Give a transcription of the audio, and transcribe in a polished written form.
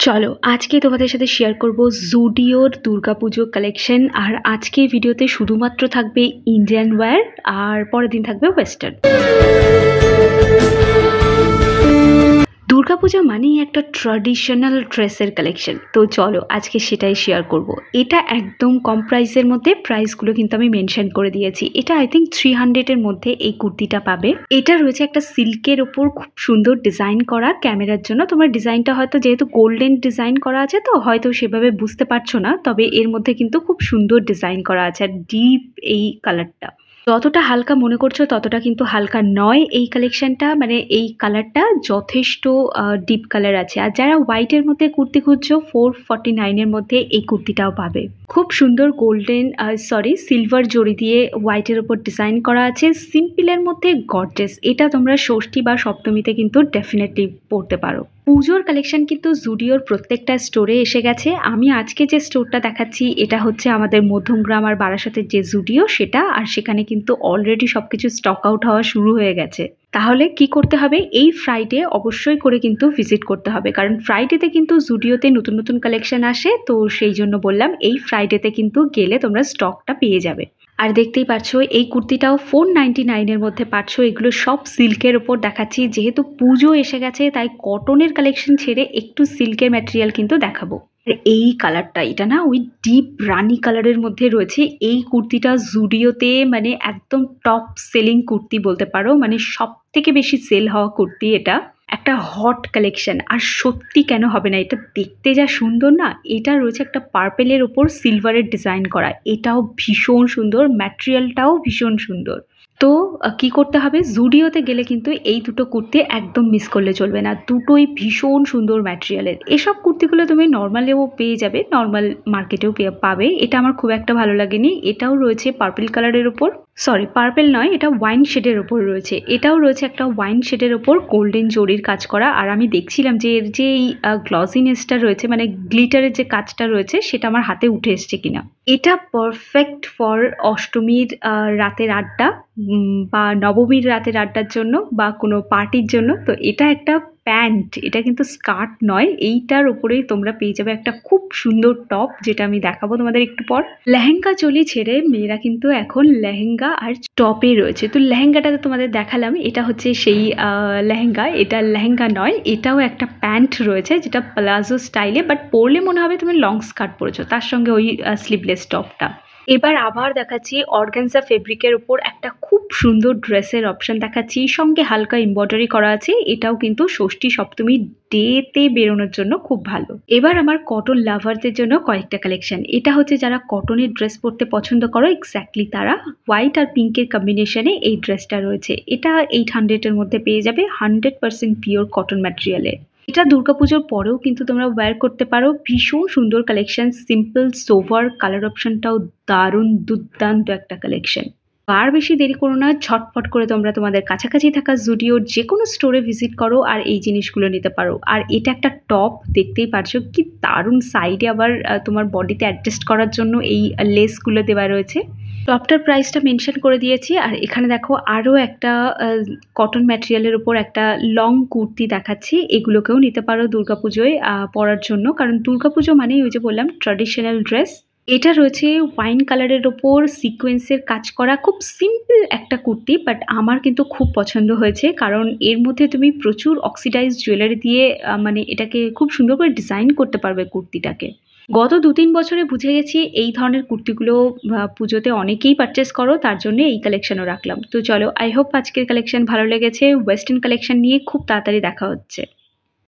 চলো আজকে তোমাদের সাথে শেয়ার করব জুডিওর দুর্গাপুজো কালেকশন। আর আজকে ভিডিওতে শুধুমাত্র থাকবে ইন্ডিয়ান ওয়্যার, আর পরের দিন থাকবে ওয়েস্টার্ন। দুর্গাপূজা মানেই একটা ট্র্যাডিশনাল ড্রেসের কালেকশন, তো চলো আজকে সেটাই শেয়ার করব। এটা একদম কম প্রাইসের মধ্যে, প্রাইসগুলো কিন্তু আমি মেনশন করে দিয়েছি। এটা আই থিঙ্ক 300-এর মধ্যে এই কুর্তিটা পাবে। এটা রয়েছে একটা সিল্কের ওপর খুব সুন্দর ডিজাইন করা ক্যামেরার জন্য। তোমার ডিজাইনটা হয়তো যেহেতু গোল্ডেন ডিজাইন করা আছে তো হয়তো সেভাবে বুঝতে পারছো না, তবে এর মধ্যে কিন্তু খুব সুন্দর ডিজাইন করা আছে। আর ডিপ এই কালারটা যতটা হালকা মনে করছো ততটা কিন্তু হালকা নয় এই কালেকশনটা, মানে এই কালারটা যথেষ্ট ডিপ কালার আছে। আর যারা হোয়াইটের মধ্যে কুর্তি খুঁজছো 449-এর মধ্যে এই কুর্তিটাও পাবে। খুব সুন্দর গোল্ডেন সিলভার জড়ি দিয়ে হোয়াইটের ওপর ডিজাইন করা আছে। সিম্পলের মধ্যে গর্জিয়াস। এটা তোমরা ষষ্ঠী বা সপ্তমীতে কিন্তু ডেফিনেটলি পরতে পারো। পুজোর কালেকশন কিন্তু জুডিওর প্রত্যেকটা স্টোরে এসে গেছে। আমি আজকে যে স্টোরটা দেখাচ্ছি এটা হচ্ছে আমাদের মধ্যমগ্রাম আর বারাসাতের যে জুডিও সেটা, আর সেখানে কিন্তু অলরেডি সবকিছু স্টক আউট হওয়া শুরু হয়ে গেছে। তাহলে কি করতে হবে, এই ফ্রাইডে অবশ্যই করে কিন্তু ভিজিট করতে হবে, কারণ ফ্রাইডেতে কিন্তু জুডিওতে নতুন নতুন কালেকশন আসে। তো সেই জন্য বললাম এই ফ্রাইডেতে কিন্তু গেলে তোমরা স্টকটা পেয়ে যাবে। আর দেখতেই পাচ্ছ এই কুর্তিটাও 499-এর মধ্যে পাচ্ছ। এগুলো সব সিল্কের ওপর দেখাচ্ছি, যেহেতু পুজো এসে গেছে তাই কটনের কালেকশন ছেড়ে একটু সিল্কের ম্যাটেরিয়াল কিন্তু দেখাবো। এই কালারটা, এটা না ওই ডিপ রানি কালারের মধ্যে রয়েছে। এই কুর্তিটা জুডিওতে মানে একদম টপ সেলিং কুর্তি বলতে পারো, মানে সব থেকে বেশি সেল হওয়া কুর্তি। এটা একটা হট কালেকশন, আর সত্যি কেন হবে না, এটা দেখতে যা সুন্দর না। এটা রয়েছে একটা পার্পেলের ওপর সিলভারের ডিজাইন করা, এটাও ভীষণ সুন্দর, ম্যাটেরিয়ালটাও ভীষণ সুন্দর। তো কি করতে হবে, জুডিওতে গেলে কিন্তু এই দুটো কুর্তি একদম মিস করলে চলবে না। দুটোই ভীষণ সুন্দর ম্যাটেরিয়ালের। এসব কুর্তিগুলো তুমি নর্মালেও পেয়ে যাবে, নর্মাল মার্কেটেও পাবে। এটা আমার খুব একটা ভালো লাগেনি। এটাও রয়েছে পার্পেল কালারের ওপর, পার্পেল নয়, এটা ওয়াইন শেডের ওপর রয়েছে। এটাও রয়েছে একটা ওয়াইন শেডের ওপর গোল্ডেন জরির কাজ করা। আর আমি দেখছিলাম যে এর যে এই গ্লসিনেসটা রয়েছে, মানে গ্লিটারের যে কাজটা রয়েছে, সেটা আমার হাতে উঠে এসছে কিনা। এটা পারফেক্ট ফর অষ্টমীর রাতের আড্ডা বা নবমীর রাতের আড্ডার জন্য বা কোনো পার্টির জন্য। তো এটা একটা প্যান্ট, এটা কিন্তু স্কার্ট নয়। এইটার ওপরেই তোমরা পেয়ে যাবে একটা খুব সুন্দর টপ, যেটা আমি দেখাবো তোমাদের একটু পর। লেহেঙ্গা চলি ছেড়ে মেয়েরা কিন্তু এখন লেহেঙ্গা আর টপে রয়েছে। তো লেহেঙ্গাটাতে তোমাদের দেখালাম, এটা হচ্ছে সেই লেহেঙ্গা। এটা লেহেঙ্গা নয়, এটাও একটা প্যান্ট রয়েছে যেটা প্লাজো স্টাইলে, বাট পরলে মনে হবে তুমি লং স্কার্ট পরেছো, তার সঙ্গে ওই স্লিভলেস টপটা। এবার আবার দেখাচ্ছি অর্গানজা ফেব্রিকের উপর একটা খুব সুন্দর ড্রেসের অপশন দেখাচ্ছি, সঙ্গে হালকা এমব্রয়ডারি করা আছে। এটাও কিন্তু ষষ্ঠী সপ্তমী ডেতে বেরোনোর জন্য খুব ভালো। এবার আমার কটন লাভারদের জন্য কয়েকটা কালেকশন। এটা হচ্ছে যারা কটনের ড্রেস পরতে পছন্দ করো এক্স্যাক্টলি তারা। হোয়াইট আর পিঙ্কের কম্বিনেশনে এই ড্রেসটা রয়েছে। এটা 800-এর মধ্যে পেয়ে যাবে, 100% পিওর কটন ম্যাটেরিয়ালে। এটা দুর্গাপুজোর পরেও কিন্তু তোমরা ওয়্যার করতে পারো। ভীষণ সুন্দর কালেকশন, সিম্পল সোভার কালার অপশনটাও দারুণ দুর্দান্ত একটা কালেকশন। আর বেশি দেরি করো না, ঝটপট করে তোমরা তোমাদের কাছাকাছি থাকা জুডিওর যে কোনো স্টোরে ভিজিট করো আর এই জিনিসগুলো নিতে পারো। আর এটা একটা টপ, দেখতেই পারছো কি দারুণ। সাইডে আবার তোমার বডিতে অ্যাডজাস্ট করার জন্য এই লেসগুলো দেওয়া রয়েছে। টপটার প্রাইসটা মেনশন করে দিয়েছি। আর এখানে দেখো আরও একটা কটন ম্যাটেরিয়ালের উপর একটা লং কুর্তি দেখাচ্ছি। এগুলোকেও নিতে পারো দুর্গাপুজোয় পরার জন্য, কারণ দুর্গাপুজো মানেই ওই যে বললাম ট্র্যাডিশনাল ড্রেস। এটা রয়েছে ওয়াইন কালারের ওপর সিকোয়েন্সের কাজ করা, খুব সিম্পল একটা কুর্তি, বাট আমার কিন্তু খুব পছন্দ হয়েছে, কারণ এর মধ্যে তুমি প্রচুর অক্সিডাইজ জুয়েলারি দিয়ে মানে এটাকে খুব সুন্দর করে ডিজাইন করতে পারবে কুর্তিটাকে। গত 2-3 বছরে বুঝে গেছি এই ধরনের কুর্তিগুলো পুজোতে অনেকেই পারচেস করো, তার জন্য এই কালেকশনও রাখলাম। তো চলো, আই হোপ আজকের কালেকশন ভালো লেগেছে। ওয়েস্টার্ন কালেকশন নিয়ে খুব তাড়াতাড়ি দেখা হচ্ছে।